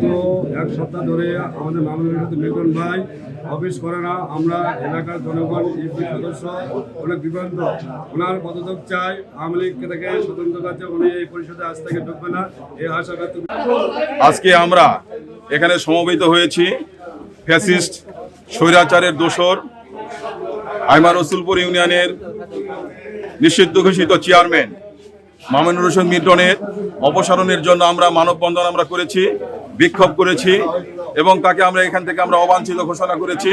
গত এক সপ্তাহ ধরে আমাদের মামুনুর মিল্টন ভাই অফিস করে না। আমরা এলাকার জনগণ ইউপি সদস্য অনেক বিভ্রান্ত। ওনার পদত্যাগ চাই। আওয়ামী লীগ থেকে স্বতন্ত্র কাছে উনি এই পরিষদে আজ থেকে ঢুকবে না, এই আশা ব্যক্ত। আজকে আমরা এখানে সমবেত হয়েছি ফ্যাসিস্ট স্বৈরাচারের দোসর আইমা রসুলপুর ইউনিয়নের নিষিদ্ধ ঘোষিত চেয়ারম্যান মামুনুর রশীদ মিল্টনের অপসারণের জন্য আমরা মানববন্ধন আমরা করেছি, বিক্ষোভ করেছি এবং তাকে আমরা এখান থেকে আমরা অবাঞ্ছিত ঘোষণা করেছি।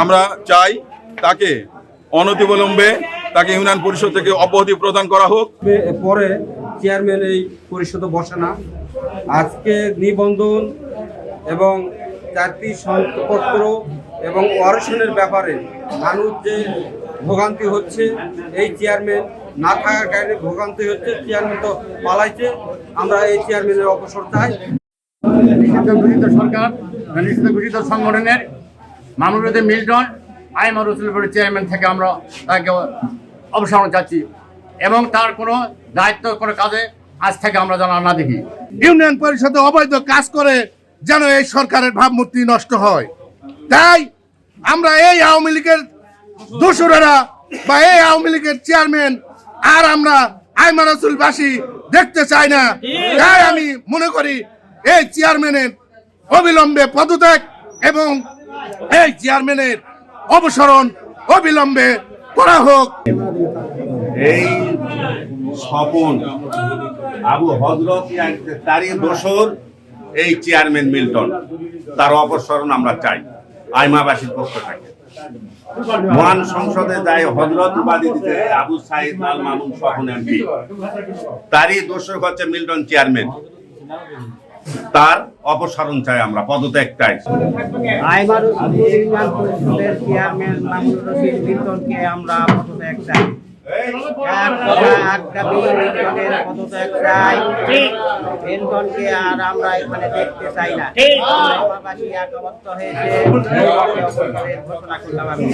আমরা চাই তাকে অনতিবিলম্বে তাকে ইউনিয়ন পরিষদ থেকে অব্যাহতি প্রদান করা হোক। পরে চেয়ারম্যান এই পরিষদে বসে না। আজকে নিবন্ধন এবং জাতি শংসাপত্র এবং ওয়ারেশনের ব্যাপারে মানুষ যে ভোগান্তি হচ্ছে, এই চেয়ারম্যান না থাকার কারণে ভোগান্তি হচ্ছে। চেয়ারম্যান তো পালাইছে। আমরা এই চেয়ারম্যানের অবসর চাই। নিষিদ্ধ ঘোষিত সরকার, নিষিদ্ধ ঘোষিত সংগঠনের মামুনুর রশীদ মিল্টন আইমা রসুলপুরের চেয়ারম্যান থেকে আমরা তাকে অবসর চাচ্ছি এবং তার কোনো দায়িত্ব কোনো কাজে আজ থেকে আমরা যেন না দেখি। ইউনিয়ন পরিষদে অবৈধ কাজ করে যেন এই সরকারের ভাবমূর্তি নষ্ট হয়, তাই আমরা এই আওয়ামী লীগের দোসরেরা বা এই আওয়ামী লীগের চেয়ারম্যান আর আমরা আইমা রসুলবাসী দেখতে চাই না। তাই আমি মনে করি এই চেয়ারম্যানের অবিলম্বে পদত্যাগ এবং এই চেয়ারম্যানের অবসরণ অবিলম্বে করা হোক। এই স্বপন আবু হযরত তারই দোসর এই চেয়ারম্যান মিল্টন, তার অপসারণ আমরা চাই আইমাবাসীর পক্ষ থেকে। মহান সংসদে যায় হযরত উপাধি দিতে আবু সাইদ আল মামুন স্বপন এমপি, তারই দোসর হচ্ছে মিল্টন চেয়ারম্যান, তার অপসারণ চাই আমরা, পদত্যাগ চাই। আইমা রসুলপুর ইউনিয়ন পরিষদের চেয়ারম্যান মামুনুর রশীদ মিল্টনকে আমরা পদত্যাগ চাই। পদত্যাগ চাই। মিল্টনকে আর আমরা এখানে দেখতে চাই না। আইমাবাসী ঐক্যবদ্ধ হয়েছে, ঘোষণা করলাম আমি।